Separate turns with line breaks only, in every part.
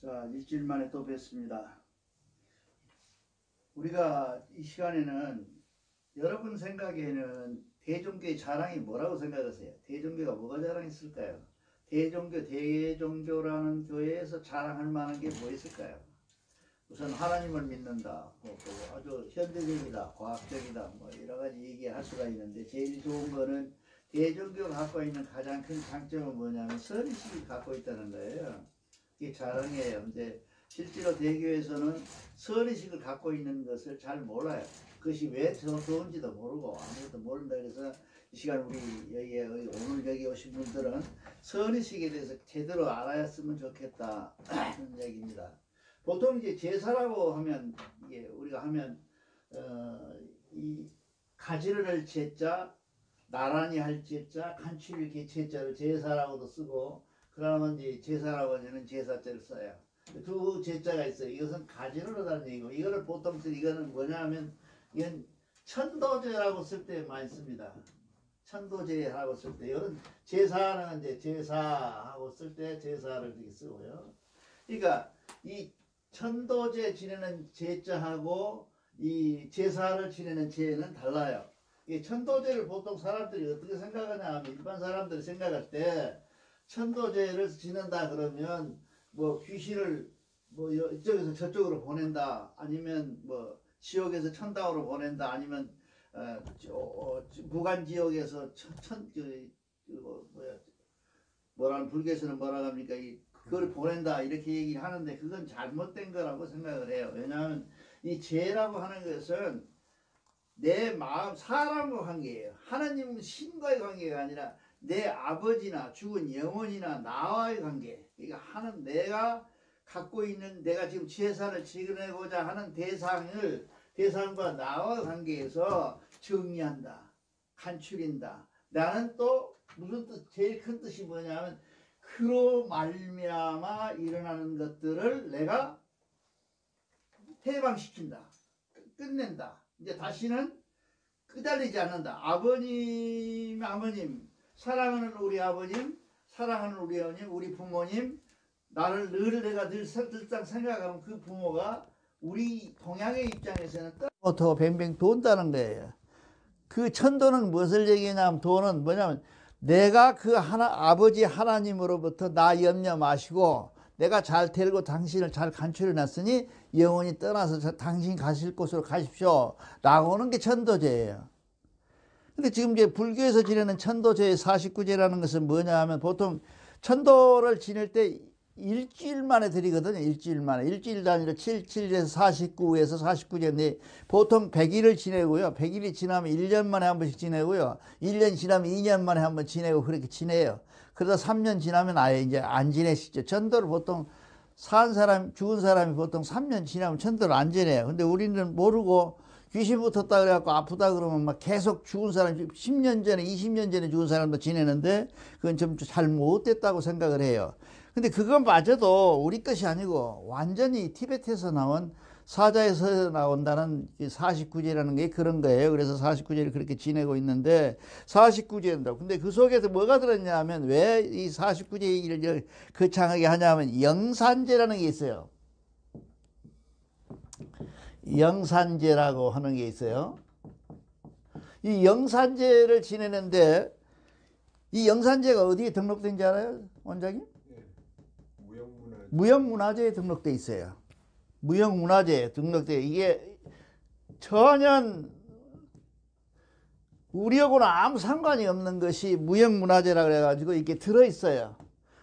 자, 일주일 만에 또 뵙습니다. 우리가 이 시간에는 여러분 생각에는 대종교의 자랑이 뭐라고 생각하세요? 대종교가 뭐가 자랑했을까요? 대종교라는 교회에서 자랑할 만한 게 뭐 있을까요? 우선 하나님을 믿는다, 또 아주 현대적이다, 과학적이다, 뭐 여러 가지 얘기할 수가 있는데 제일 좋은 거는 대종교가 갖고 있는 가장 큰 장점은 뭐냐면 선의식이 갖고 있다는 거예요. 이게 자랑이에요. 근데 실제로 대교에서는 선의식을 갖고 있는 것을 잘 몰라요. 그것이 왜 좋은지도 모르고 아무것도 모른다. 그래서 이 시간 우리 오늘 여기 오신 분들은 선의식에 대해서 제대로 알아야으면 좋겠다 하는 얘기입니다. 보통 이제 제사라고 하면 이게 우리가 하면 이 가지를 할 제자, 나란히 할 제자, 간추릴 제자를 제사라고도 쓰고, 그러면 이제 제사라고 하면 제사자를 써요. 두 제자가 있어요. 이것은 가지를 하다는 얘기고, 이거를 보통 이거는 뭐냐면 이건 천도제라고 쓸 때 많이 씁니다. 천도제하고 쓸 때, 이건 제사는 이제 제사하고 쓸 때 제사를 이렇게 쓰고요. 그러니까 이 천도제 지내는 제자하고 이 제사를 지내는 제는 달라요. 이 천도제를 보통 사람들이 어떻게 생각하냐 하면, 일반 사람들이 생각할 때 천도제를 지낸다 그러면 뭐 귀신을 뭐 이쪽에서 저쪽으로 보낸다, 아니면 뭐 지옥에서 천당으로 보낸다, 아니면 무간 지옥에서 뭐라는 불교에서는 뭐라 합니까? 그걸 보낸다 이렇게 얘기를 하는데 그건 잘못된 거라고 생각을 해요. 왜냐하면 이 죄라고 하는 것은 내 마음, 사람과 관계예요. 하나님 신과의 관계가 아니라 내 아버지나 죽은 영혼이나 나와의 관계. 그러니까 내가 갖고 있는, 내가 지금 제사를 지내고자 하는 대상과 나와의 관계에서 정리한다, 간추린다. 나는 또 무슨 뜻, 제일 큰 뜻이 뭐냐면 그로 말미암아 일어나는 것들을 내가 해방시킨다, 끝낸다. 이제 다시는 끄달리지 않는다. 아버님, 사랑하는 우리 아버님, 사랑하는 우리 어머님, 우리 부모님, 나를 내가 늘 생각하면 그 부모가 우리 동양의 입장에서는 더 뱅뱅 돈다는 거예요. 그 천도는 무엇을 얘기하냐면, 돈은 뭐냐면 내가 그 아버지 하나님으로부터 나 염려 마시고 내가 잘 데리고 당신을 잘 간추려 놨으니 영원히 떠나서 당신 가실 곳으로 가십시오 라고 하는 게 천도제예요. 근데 지금 이제 불교에서 지내는 천도제의 49제라는 것은 뭐냐 하면, 보통 천도를 지낼 때 일주일 만에 드리거든요. 일주일 만에. 일주일 단위로 7에서 49에서 49제인데 보통 100일을 지내고요. 100일이 지나면 1년 만에 한 번씩 지내고요. 1년 지나면 2년 만에 한 번 지내고 그렇게 지내요. 그러다 3년 지나면 아예 이제 안 지내시죠. 천도를 보통 죽은 사람이 보통 3년 지나면 천도를 안 지내요. 근데 우리는 모르고 귀신 붙었다 그래갖고 아프다 그러면 막 계속 죽은 사람, 10년 전에 20년 전에 죽은 사람도 지내는데 그건 좀 잘못됐다고 생각을 해요. 근데 그것마저도 우리 것이 아니고 완전히 티베트에서 나온 사자에서 나온다는 49제라는 게 그런 거예요. 그래서 49제를 그렇게 지내고 있는데 49제인다. 근데 그 속에서 뭐가 들었냐 하면, 왜 이 49제 얘기를 거창하게 하냐면 영산제라는 게 있어요. 영산제라고 하는 게 있어요. 이 영산제를 지내는데 이 영산제가 어디에 등록된지 알아요? 원장님? 무형문화재에 등록돼 있어요. 무형문화재에 등록돼. 이게 전혀 우리하고는 아무 상관이 없는 것이 무형문화재라 그래가지고 이게 들어있어요.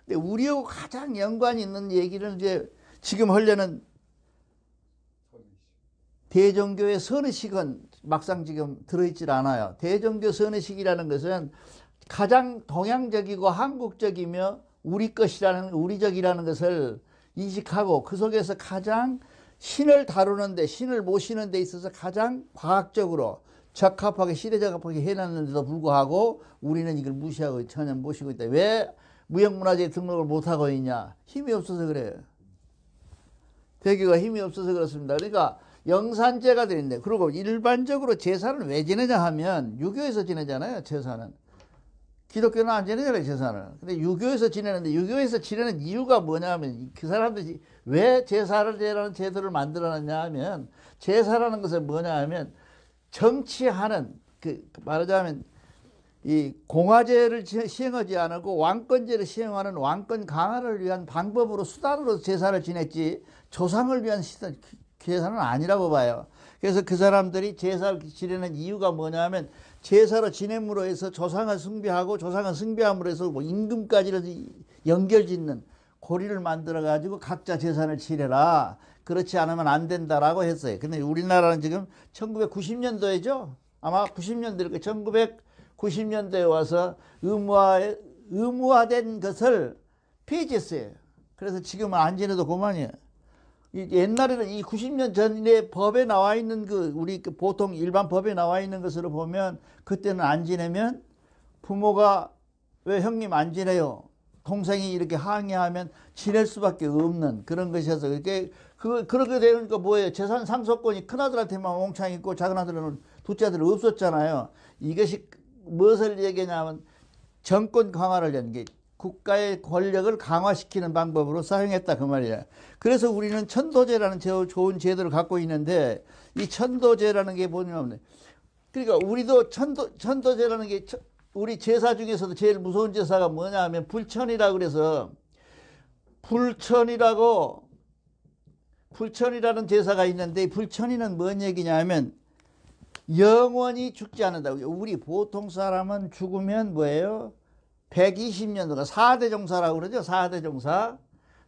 근데 우리하고 가장 연관이 있는 얘기를 이제 지금 하려는 대종교의 선의식은 막상 지금 들어있질 않아요. 대종교 선의식이라는 것은 가장 동양적이고 한국적이며 우리적이라는 것을 인식하고, 그 속에서 가장 신을 다루는데, 신을 모시는 데 있어서 가장 과학적으로 적합하게, 시대 적합하게 해놨는데도 불구하고 우리는 이걸 무시하고 전혀 모시고 있다. 왜 무형문화재에 등록을 못하고 있냐? 힘이 없어서 그래요. 대교가 힘이 없어서 그렇습니다. 그러니까 영산제가 되는데, 그리고 일반적으로 제사를 왜 지내냐 하면 유교에서 지내잖아요. 제사는 기독교는 안 지내잖아요, 제사를. 근데 유교에서 지내는데, 유교에서 지내는 이유가 뭐냐면, 그 사람들이 왜 제사를 제도를 만들어놨냐 하면, 제사라는 것은 뭐냐 하면, 정치하는, 말하자면, 이 공화제를 시행하지 않고 왕권제를 시행하는 왕권 강화를 위한 방법으로 수단으로 제사를 지냈지, 조상을 위한 제사는 아니라고 봐요. 그래서 그 사람들이 제사를 지내는 이유가 뭐냐면, 제사로 지냄으로 해서 조상을 숭배하고, 조상을 숭배함으로 해서 뭐 임금까지 연결짓는 고리를 만들어 가지고 각자 제사를 지내라, 그렇지 않으면 안 된다라고 했어요. 근데 우리나라는 지금 1990년도에죠 아마 90년대, 1990년대에 와서 의무화된 것을 폐지했어요. 그래서 지금은 안 지내도 그만이에요. 옛날에는 이 90년 전에 법에 나와 있는 우리 보통 일반 법에 나와 있는 것으로 보면, 그때는 안 지내면 부모가 왜 형님 안 지내요? 동생이 이렇게 항의하면 지낼 수밖에 없는 그런 것이어서, 그렇게 되니까 뭐예요? 재산 상속권이 큰아들한테만 몽창 있고 작은 아들은 둘째 아들은 없었잖아요. 이것이 무엇을 얘기하냐면, 정권 강화를 한 게, 국가의 권력을 강화시키는 방법으로 사용했다 그 말이야. 그래서 우리는 천도제라는 좋은 제도를 갖고 있는데, 이 천도제라는 게 뭐냐면, 그러니까 우리도 천도제라는 게, 우리 제사 중에서도 제일 무서운 제사가 뭐냐 하면 불천이라고, 그래서 불천이라는 제사가 있는데, 불천이는 뭔 얘기냐 하면 영원히 죽지 않는다고. 우리 보통 사람은 죽으면 뭐예요? 120년도가 4대 종사라고 그러죠. 4대 종사.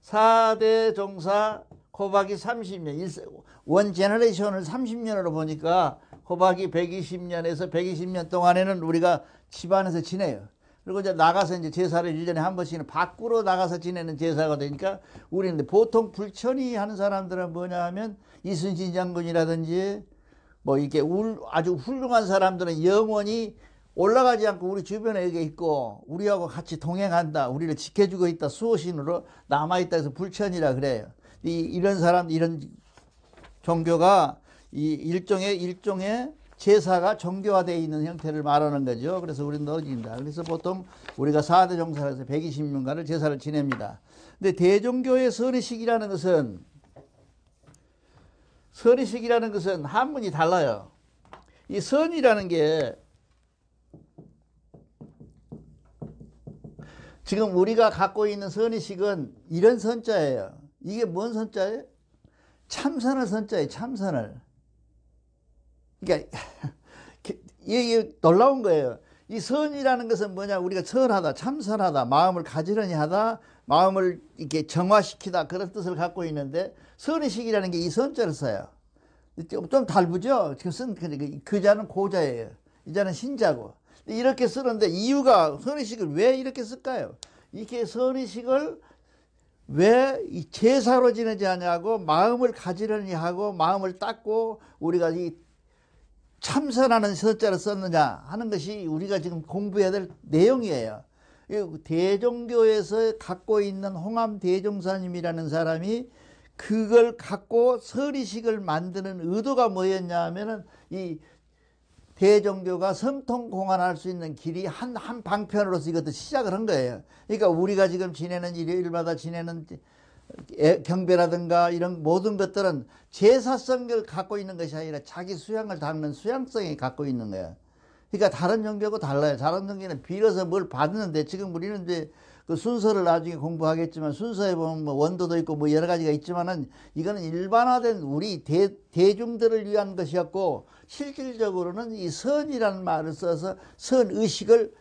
4대 종사 곱하기 30년. 원 제너레이션을 30년으로 보니까 곱하기 120년에서 120년 동안에는 우리가 집안에서 지내요. 그리고 이제 나가서 이제 제사를 1년에 한 번씩은 밖으로 나가서 지내는 제사가 되니까, 우리는 보통 불천이 하는 사람들은 뭐냐 하면 이순신 장군이라든지 뭐 이렇게 아주 훌륭한 사람들은 영원히 올라가지 않고 우리 주변에 여기 있고 우리하고 같이 동행한다, 우리를 지켜주고 있다, 수호신으로 남아있다 해서 불천이라 그래요. 이런 사람, 이런 종교가 일종의 제사가 정교화되어 있는 형태를 말하는 거죠. 그래서 우리는 넣어진다. 그래서 보통 우리가 4대 종사에서 120년간을 제사를 지냅니다. 근데 대종교의 서리식이라는 것은 한문이 달라요. 이 선이라는 게, 지금 우리가 갖고 있는 선의식은 이런 선자예요. 이게 뭔 선자예요? 참선을 선자예요. 참선을. 그러니까 이게 놀라운 거예요. 이 선이라는 것은 뭐냐? 우리가 선하다, 참선하다, 마음을 가지런히 하다, 마음을 이렇게 정화시키다, 그런 뜻을 갖고 있는데, 선의식이라는 게 이 선자를 써요. 좀 다르죠? 그 자는 고자예요. 이 자는 신자고. 이렇게 쓰는데, 이유가, 선의식을 왜 이렇게 쓸까요? 이렇게 선의식을 왜 제사로 지내지 않냐고, 마음을 가지런히 하고 마음을 닦고 우리가 이 참선하는 선자를 썼느냐 하는 것이 우리가 지금 공부해야 될 내용이에요. 대종교에서 갖고 있는 홍암 대종사님이라는 사람이 그걸 갖고 서리식을 만드는 의도가 뭐였냐 하면은, 이 대종교가 성통공헌할 수 있는 길이 한 방편으로서 이것도 시작을 한 거예요. 그러니까 우리가 지금 지내는 일요일마다 지내는 경배라든가 이런 모든 것들은 제사성을 갖고 있는 것이 아니라 자기 수양을 닦는 수양성이 갖고 있는 거예요. 그러니까 다른 종교하고 달라요. 다른 종교는 빌어서 뭘 받는데, 지금 우리는 이제 그 순서를 나중에 공부하겠지만, 순서에 보면 뭐 원도도 있고 뭐 여러 가지가 있지만은, 이거는 일반화된 우리 대중들을 위한 것이었고, 실질적으로는 이 선이라는 말을 써서 선의식을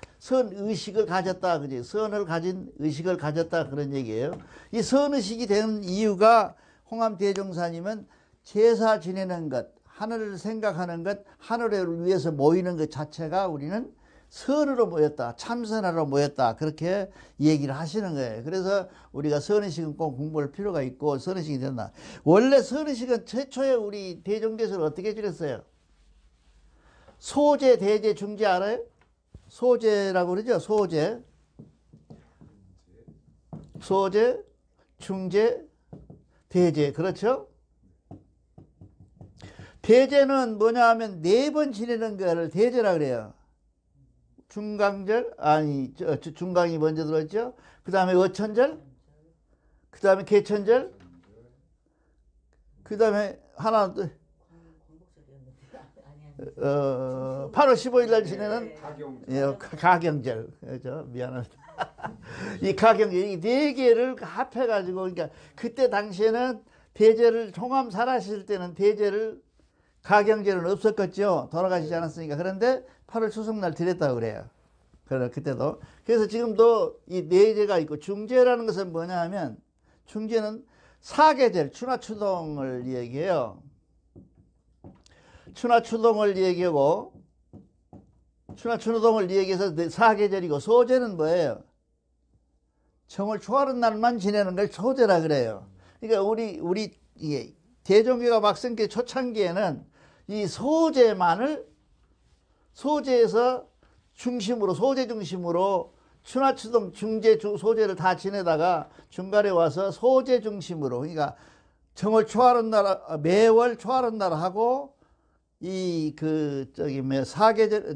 가졌다, 그지? 선을 가진 의식을 가졌다, 그런 얘기예요. 이 선의식이 되는 이유가, 홍암 대종사님은 제사 지내는 것, 하늘을 생각하는 것, 하늘을 위해서 모이는 것 자체가 우리는 선으로 모였다, 참선하러 모였다, 그렇게 얘기를 하시는 거예요. 그래서 우리가 선의식은 꼭 공부할 필요가 있고, 선의식이 된다. 원래 선의식은 최초에 우리 대종교에서는 어떻게 지냈어요? 소제, 대제, 중제 알아요? 소제라고 그러죠. 소제, 중제, 대제. 그렇죠? 대제는 뭐냐 하면 4번 지내는 거를 대제라 그래요. 중강절, 아니, 중강이 먼저 들어있죠. 그 다음에 어천절, 그 다음에 개천절, 그 다음에 하나, 8월 15일 날 지내는 가경절. 그죠? 미안합니다. 이 가경절, 이 네 개를 합해가지고, 그러니까 그때 당시에는 대제를, 총암 살아있을 때는 대제를 가경제는 없었겠죠. 돌아가시지 않았으니까. 그런데 8월 추석날 드렸다고 그래요. 그때도. 그래서 지금도 이 내제가 있고, 중제라는 것은 뭐냐 하면, 중제는 사계절, 추나추동을 얘기해요. 추나추동을 얘기하고, 추나추동을 얘기해서 사계절이고, 소제는 뭐예요? 정월 초하는 날만 지내는 걸 소제라 그래요. 그러니까 우리 이게 대종교가 막 생겨 초창기에는 이 소제만을 소제에서 중심으로 소제 중심으로 추나추동 중제 소제를 다 지내다가 중간에 와서 소제 중심으로 그러니까 정월 초하는 날 매월 초하는 날 하고 이 사계절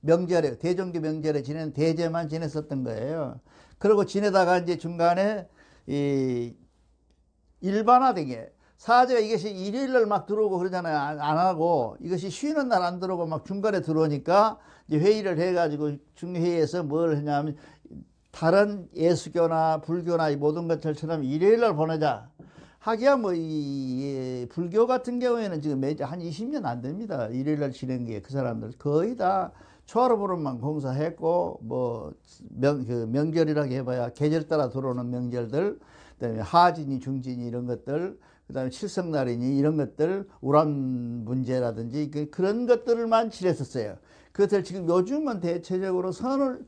명절에 대종교 명절에 지내는 대제만 지냈었던 거예요. 그리고 지내다가 이제 중간에 이 일반화되게 사제가 이것이 일요일날 막 들어오고 그러잖아요. 안 하고 이것이 쉬는 날 안 들어오고 막 중간에 들어오니까 이제 회의를 해가지고 중회의에서 뭘 했냐면 다른 예수교나 불교나 이 모든 것들처럼 일요일날 보내자. 하기야 뭐 이 불교 같은 경우에는 지금 매주 한 20년 안 됩니다. 일요일날 지낸 게 그 사람들 거의 다 초하루보름만 공사했고 뭐 명절이라고 해봐야 계절 따라 들어오는 명절들, 그다음에 하진이 중진이 이런 것들, 그다음에 칠성날이니 이런 것들, 우란 문제라든지 그런 것들만 지냈었어요. 그것을 지금 요즘은 대체적으로 선을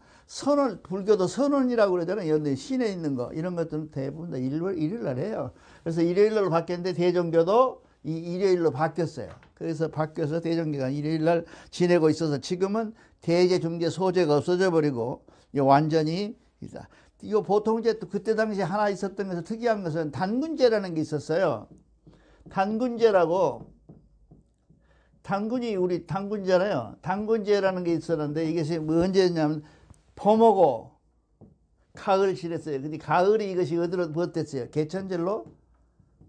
불교도 선언이라고 그러잖아요. 시내에 있는 거 이런 것들은 대부분 다 일요일날 해요. 그래서 일요일날로 바뀌었는데 대종교도 이 일요일로 바뀌었어요. 그래서 바뀌어서 대종교가 일요일날 지내고 있어서 지금은 대제, 중제, 소제가 없어져 버리고 완전히 이거 보통 이제 또 그때 당시 하나 있었던 것은 특이한 것은 단군제라는 게 있었어요. 단군제라고 단군이 우리 단군제잖아요. 단군제라는 게 있었는데 이것이 뭐 언제였냐면 봄오고 가을 지냈어요. 근데 가을이 이것이 어디로 무엇됐어요? 개천절로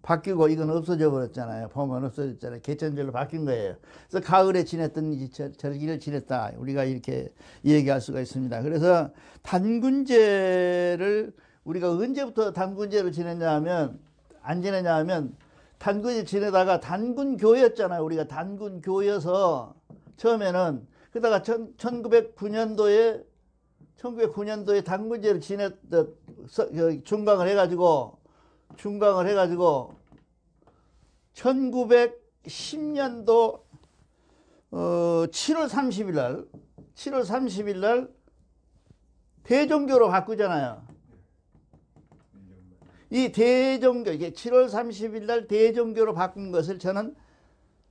바뀌고 이건 없어져 버렸잖아요. 봄은 없어졌잖아요. 개천절로 바뀐 거예요. 그래서 가을에 지냈던 절기를 지냈다. 우리가 이렇게 얘기할 수가 있습니다. 그래서 단군제를 우리가 언제부터 단군제를 지냈냐 하면 안 지내냐 하면 단군을 지내다가 단군교였잖아요. 우리가 단군교여서 처음에는 그러다가 1909년도에 단군제를 중강을 해가지고 1910년도 7월 30일 날 대종교로 바꾸잖아요. 이 대종교, 이게 7월 30일 날 대종교로 바꾼 것을 저는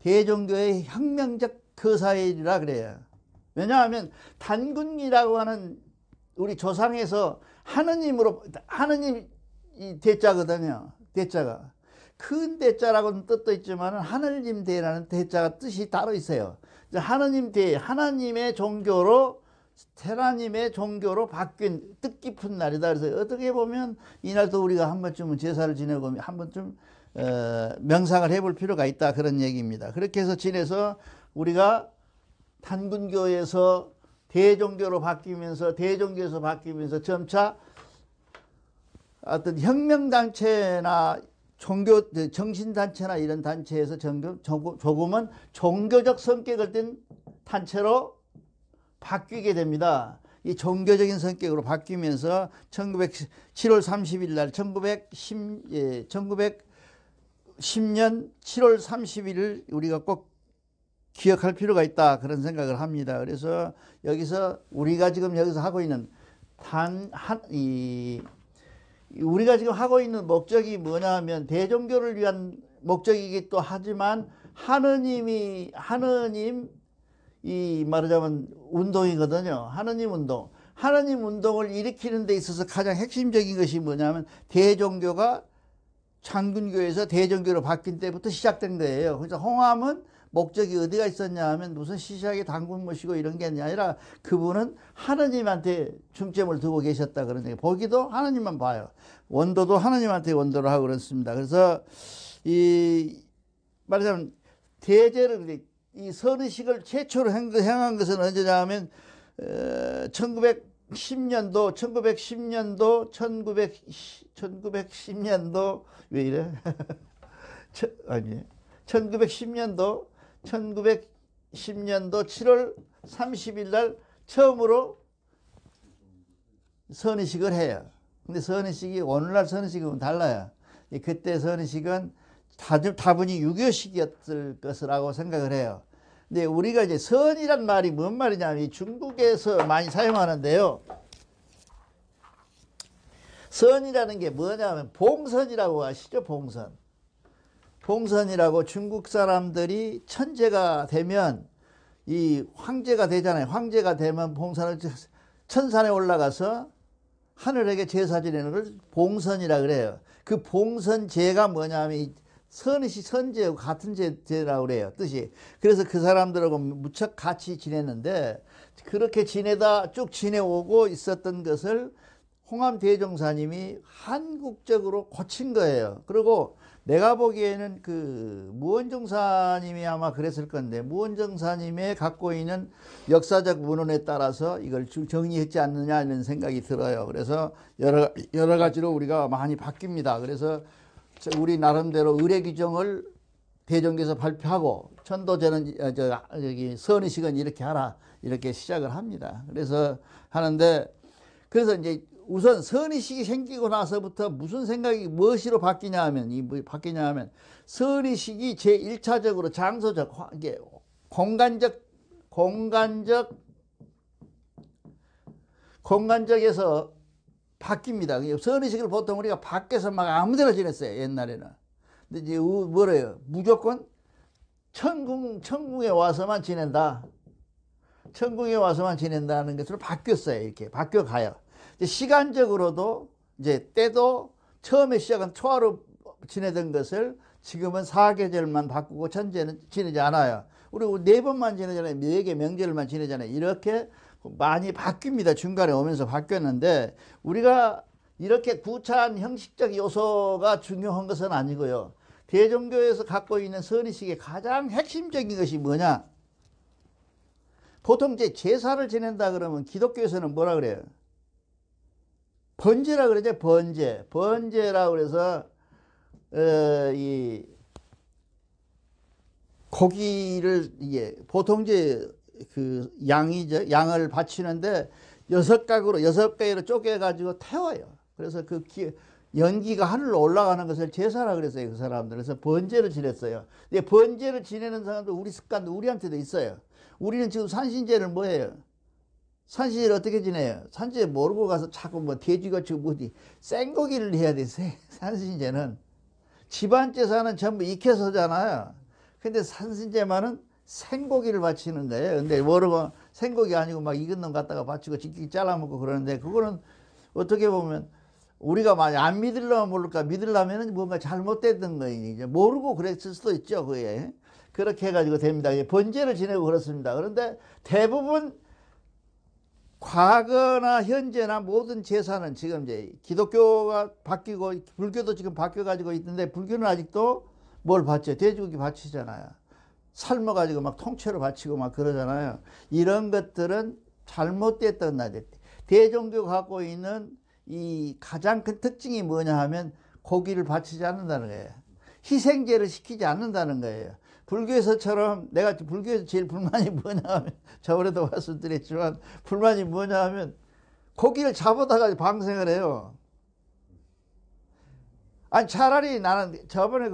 대종교의 혁명적 거사일이라 그래요. 왜냐하면 단군이라고 하는 우리 조상에서 하느님 이 대자거든요. 대자가 큰 대자라고는 뜻도 있지만 하느님 대라는 대자가 뜻이 따로 있어요. 하느님 대, 하나님의 종교로 테라님의 종교로 바뀐 뜻깊은 날이다. 그래서 어떻게 보면 이날도 우리가 한 번쯤은 제사를 지내고 한 번쯤 명상을 해볼 필요가 있다, 그런 얘기입니다. 그렇게 해서 지내서 우리가 단군교에서 대종교로 바뀌면서 점차 어떤 혁명단체나 정신단체나 이런 단체에서 조금은 종교적 성격을 띤 단체로 바뀌게 됩니다. 이 종교적인 성격으로 바뀌면서 7월 30일 날 1910년 7월 30일을 우리가 꼭 기억할 필요가 있다, 그런 생각을 합니다. 그래서 여기서 우리가 지금 여기서 하고 있는 우리가 지금 하고 있는 목적이 뭐냐 하면 대종교를 위한 목적이기도 하지만 하느님 이 말하자면 운동이거든요. 하느님 운동을 일으키는 데 있어서 가장 핵심적인 것이 뭐냐면 대종교가 장군교에서 대종교로 바뀐 때부터 시작된 거예요. 그래서 홍암은 목적이 어디가 있었냐 하면 무슨 시시하게 당군 모시고 이런 게 아니라 그분은 하느님한테 중점을 두고 계셨다 그런 얘기. 보기도 하느님만 봐요. 원도도 하느님한테 원도를 하고 그렇습니다. 그래서 말하자면 대제를 이 선의식을 최초로 행한 것은 언제냐 하면 1910년도 왜 이래? 아니 1910년도 7월 30일 날 처음으로 선의식을 해요. 근데 선의식이 오늘날 선의식은 달라요. 그때 선의식은 다분히 유교식이었을 것이라고 생각을 해요. 근데 우리가 이제 선이란 말이 뭔 말이냐면 중국에서 많이 사용하는데요. 선이라는 게 뭐냐면 봉선이라고 아시죠? 봉선. 봉선이라고 중국 사람들이 천재가 되면 이 황제가 되잖아요. 황제가 되면 봉선을 천산에 올라가서 하늘에게 제사 지내는 걸 봉선이라 그래요. 그 봉선제가 뭐냐면 이 선의식 선제하고 같은 제라고 그래요. 뜻이. 그래서 그 사람들하고 무척 같이 지냈는데 그렇게 지내다 쭉 지내오고 있었던 것을 홍암대종사님이 한국적으로 고친 거예요. 그리고 내가 보기에는 그 무원정사님이 아마 그랬을 건데 무원정사님의 갖고 있는 역사적 문헌에 따라서 이걸 정리했지 않느냐 이런 생각이 들어요. 그래서 여러 가지로 우리가 많이 바뀝니다. 그래서 우리 나름대로 의례규정을 대종교에서 발표하고 천도제는 여기 선의식은 이렇게 하라 이렇게 시작을 합니다. 그래서 하는데 그래서 이제 우선 선의식이 생기고 나서부터 무슨 생각이 무엇으로 바뀌냐 하면 선의식이 제1차적으로 장소적 이게 공간적에서 바뀝니다. 선의식을 보통 우리가 밖에서 막 아무데나 지냈어요. 옛날에는. 근데 이제 뭐래요? 무조건 천궁에 와서만 지낸다. 천궁에 와서만 지낸다는 것으로 바뀌었어요. 이렇게 바뀌어가요. 시간적으로도 이제 때도 처음에 시작은 초하루 지내던 것을 지금은 사계절만 바꾸고 천제는 지내지 않아요. 우리 4번만 지내잖아요. 4개 명절만 지내잖아요. 이렇게 많이 바뀝니다. 중간에 오면서 바뀌었는데 우리가 이렇게 구차한 형식적 요소가 중요한 것은 아니고요. 대종교에서 갖고 있는 선의식의 가장 핵심적인 것이 뭐냐? 보통 이제 제사를 지낸다 그러면 기독교에서는 뭐라 그래요? 번제라 그러죠. 번제라 그래서 이 고기를 이게 보통 이제 그 양을 바치는데 6가구로 쪼개가지고 태워요. 그래서 그 연기가 하늘로 올라가는 것을 제사라 그랬어요. 그 사람들. 그래서 번제를 지냈어요. 근데 번제를 지내는 사람도 우리 습관도 우리한테도 있어요. 우리는 지금 산신제를 뭐 해요? 산신제를 어떻게 지내요? 산신제 모르고 가서 자꾸 뭐 돼지고치 어디 생고기를 해야 돼. 산신제는 집안 제사는 전부 익혀서잖아요. 근데 산신제만은 생고기를 바치는 거예요. 근데 모르고 생고기 아니고 막 익은 놈 갖다가 바치고 직접 잘라먹고 그러는데 그거는 어떻게 보면 우리가 만약 안 믿으려면 모를까 믿으려면 뭔가 잘못됐던 거예요. 이제 모르고 그랬을 수도 있죠. 그게 그렇게 해가지고 됩니다. 번제를 지내고 그렇습니다. 그런데 대부분 과거나 현재나 모든 제사는 지금 이제 기독교가 바뀌고 불교도 지금 바뀌어가지고 있는데 불교는 아직도 뭘 바쳐요? 돼지고기 바치잖아요. 삶아가지고 막 통째로 바치고 막 그러잖아요. 이런 것들은 잘못됐던 나제. 대종교가 갖고 있는 이 가장 큰 특징이 뭐냐 하면 고기를 바치지 않는다는 거예요. 희생제를 시키지 않는다는 거예요. 불교에서처럼 내가 불교에서 제일 불만이 뭐냐 하면 저번에도 말씀드렸지만 불만이 뭐냐 하면 고기를 잡아다가 방생을 해요. 아니 차라리 나는 저번에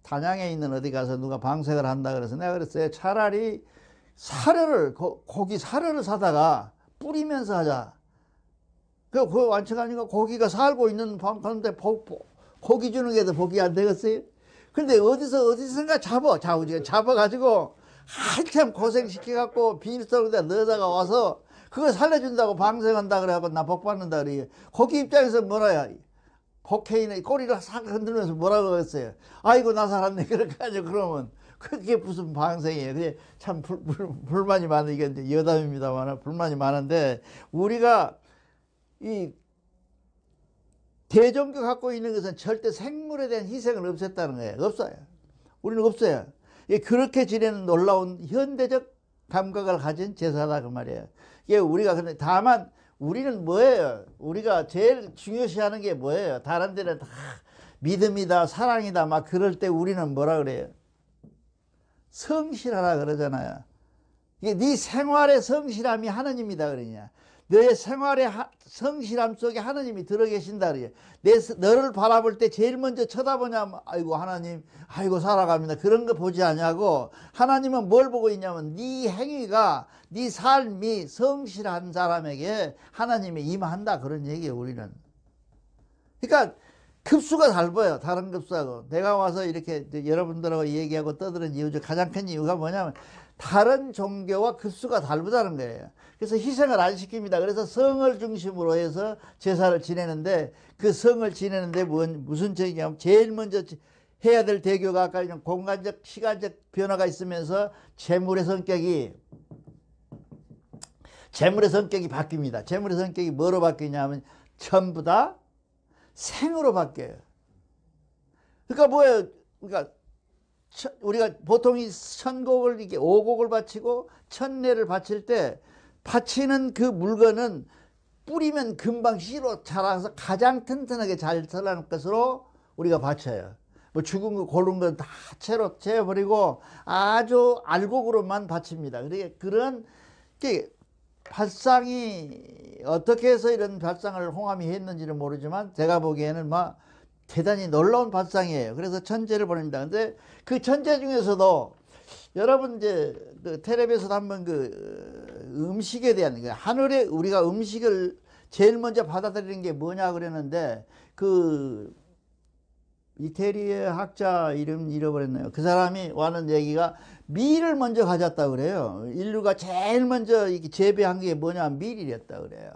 단양에 있는 어디 가서 누가 방생을 한다 그래서 내가 그랬어요. 차라리 고기 사료를 사다가 뿌리면서 하자. 그 완치가 아니고 고기가 살고 있는 방인데 고기 주는 게도 복이 안 되겠어요? 근데 어디선가 잡아가지고 한참 고생시켜갖고 비닐속에다 넣어다가 와서 그거 살려준다고 방생한다 그래갖고 나 복 받는다 그래요. 고기 입장에서 뭐라야? 복해인의 꼬리를 싹 흔들면서 뭐라고 그랬어요? 아이고 나 살았네. 그렇게 하죠. 그러면 그게 무슨 방생이에요. 그게 참 불만이 많은, 이게 이제 여담입니다만 불만이 많은데, 우리가 이 대종교 갖고 있는 것은 절대 생물에 대한 희생을 없앴다는 거예요. 없어요. 우리는 없어요. 그렇게 지내는 놀라운 현대적 감각을 가진 제사다 그 말이에요. 이게 우리가, 근데 다만 우리는 뭐예요? 우리가 제일 중요시하는 게 뭐예요? 다른 데는 다 믿음이다, 사랑이다 막 그럴 때 우리는 뭐라 그래요? 성실하라 그러잖아요. 이게 네 생활의 성실함이 하느님이다 그러냐. 너의 생활의 성실함 속에 하느님이 들어 계신다 그래요. 너를 바라볼 때 제일 먼저 쳐다보냐면 아이고 하나님, 아이고 살아갑니다, 그런 거 보지 않냐고. 하나님은 뭘 보고 있냐면 네 행위가, 네 삶이 성실한 사람에게 하나님이 임한다 그런 얘기예요. 우리는. 그러니까 급수가 달라요. 다른 급수하고. 내가 와서 이렇게 여러분들하고 얘기하고 떠드는 이유 중 가장 큰 이유가 뭐냐면 다른 종교와 급수가 다르다는 거예요. 그래서 희생을 안 시킵니다. 그래서 성을 중심으로 해서 제사를 지내는데, 그 성을 지내는데 무슨 책이냐면 제일 먼저 해야 될 대교가 아까 이런 공간적 시간적 변화가 있으면서 재물의 성격이 바뀝니다. 재물의 성격이 뭐로 바뀌냐면 전부 다 생으로 바뀌어요. 그러니까 뭐예요? 그러니까 우리가 보통 이 천곡을, 이렇게 오곡을 바치고 천례를 바칠 때 바치는 그 물건은 뿌리면 금방 씨로 자라서 가장 튼튼하게 잘 자라는 것으로 우리가 바쳐요. 뭐 죽은 거 고른 건 다 채로 채워버리고 아주 알곡으로만 바칩니다. 그러니까 그런 게 발상이 어떻게 해서 이런 발상을 홍암이 했는지는 모르지만 제가 보기에는 막 대단히 놀라운 발상이에요. 그래서 천재를 보냅니다. 근데 그 천재 중에서도 여러분 이제 그 텔레비에서도 한번 그 음식에 대한, 하늘에 우리가 음식을 제일 먼저 받아들이는 게 뭐냐 그랬는데, 그 이태리의 학자 이름 잃어버렸네요. 그 사람이 와는 얘기가 밀을 먼저 가졌다 그래요. 인류가 제일 먼저 이렇게 재배한 게 뭐냐, 밀이랬다 그래요.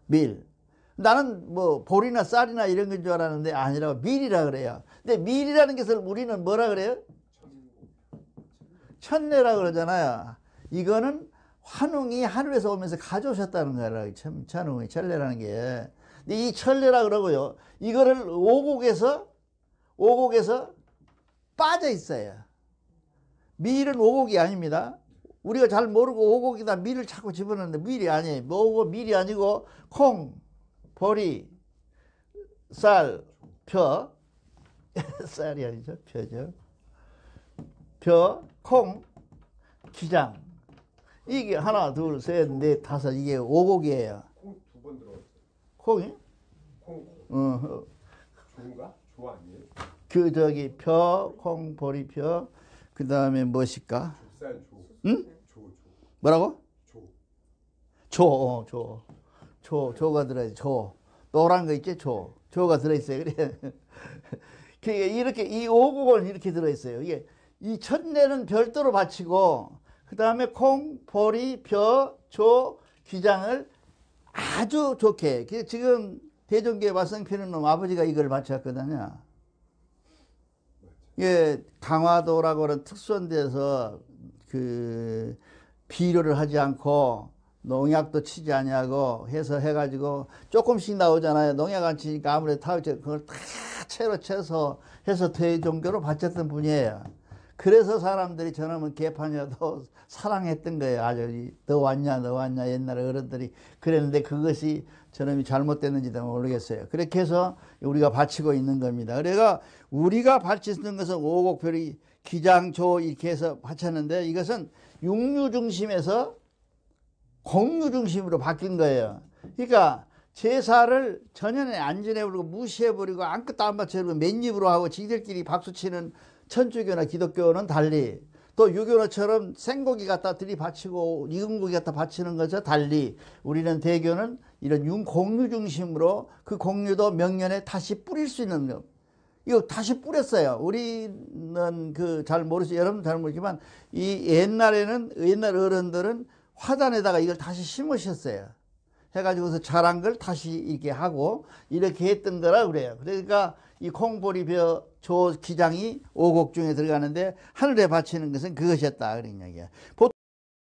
밀. 나는 뭐 보리나 쌀이나 이런 건 줄 알았는데 아니라고 밀이라 그래요. 근데 밀이라는 것을 우리는 뭐라 그래요? 천례라 그러잖아요. 이거는 환웅이 하늘에서 오면서 가져오셨다는 거라. 천웅이 천례라는 게. 근데 이 천례라 그러고요. 이거를 오곡에서 빠져 있어요. 밀은 오곡이 아닙니다. 우리가 잘 모르고 오곡에다 밀을 자꾸 집어넣는데 밀이 아니에요. 오곡 밀이 아니고 콩, 보리, 쌀, 벼, 쌀이 아니죠, 벼죠. 벼, 콩, 기장. 이게 하나, 둘, 셋, 넷, 다섯, 이게 오곡이에요.
콩 두 번 들어갔어요.
콩이?
콩. 조인가? 조 아니에요?
그 저기 벼, 콩, 보리, 벼. 그 다음에 무엇일까?
쌀 조.
응?
조.
뭐라고?
조.
조가 들어있어요. 조. 노란 거 있지? 조가 들어있어요. 그래. 이렇게, 이 오곡은 이렇게 들어있어요. 이게, 이 천례는 별도로 바치고, 그 다음에 콩, 보리, 벼, 조, 기장을 아주 좋게. 지금 대종교에 말썽피는 놈 아버지가 이걸 바쳤거든요. 예, 강화도라고 하는 특수한 데서 그 비료를 하지 않고 농약도 치지 아니하고 해서 해가지고 조금씩 나오잖아요. 농약 안 치니까 아무래도 타우체 그걸 다 채로 채서 해서 대종교로 바쳤던 분이에요. 그래서 사람들이 저놈은 개판이어도 사랑했던 거예요. 아주 너 왔냐 옛날에 어른들이 그랬는데 그것이 저놈이 잘못됐는지도 모르겠어요. 그렇게 해서 우리가 바치고 있는 겁니다. 그러니까 우리가 바치는 것은 오곡별이 기장조 이렇게 해서 바쳤는데 이것은 육류 중심에서 공유 중심으로 바뀐 거예요. 그러니까 제사를 전혀 안 지내버리고 무시해버리고 아무것도 안 바쳐버리고 맨입으로 하고 지들끼리 박수치는 천주교나 기독교는 달리, 또 유교처럼 생고기 갖다 들이바치고 익은 고기 갖다 바치는 것과 달리 우리는 대교는 이런 공유 중심으로 그 공유도 명년에 다시 뿌릴 수 있는 것. 이거 다시 뿌렸어요. 우리는 그 잘 모르시죠. 여러분 잘 모르지만 이 옛날 어른들은 화단에다가 이걸 다시 심으셨어요.
해가지고서 잘한 걸 다시 이렇게 하고 이렇게 했던 거라 그래요. 그러니까 이 콩보리벼 조 기장이 오곡 중에 들어가는데 하늘에 바치는 것은 그것이었다 그런 이야기야.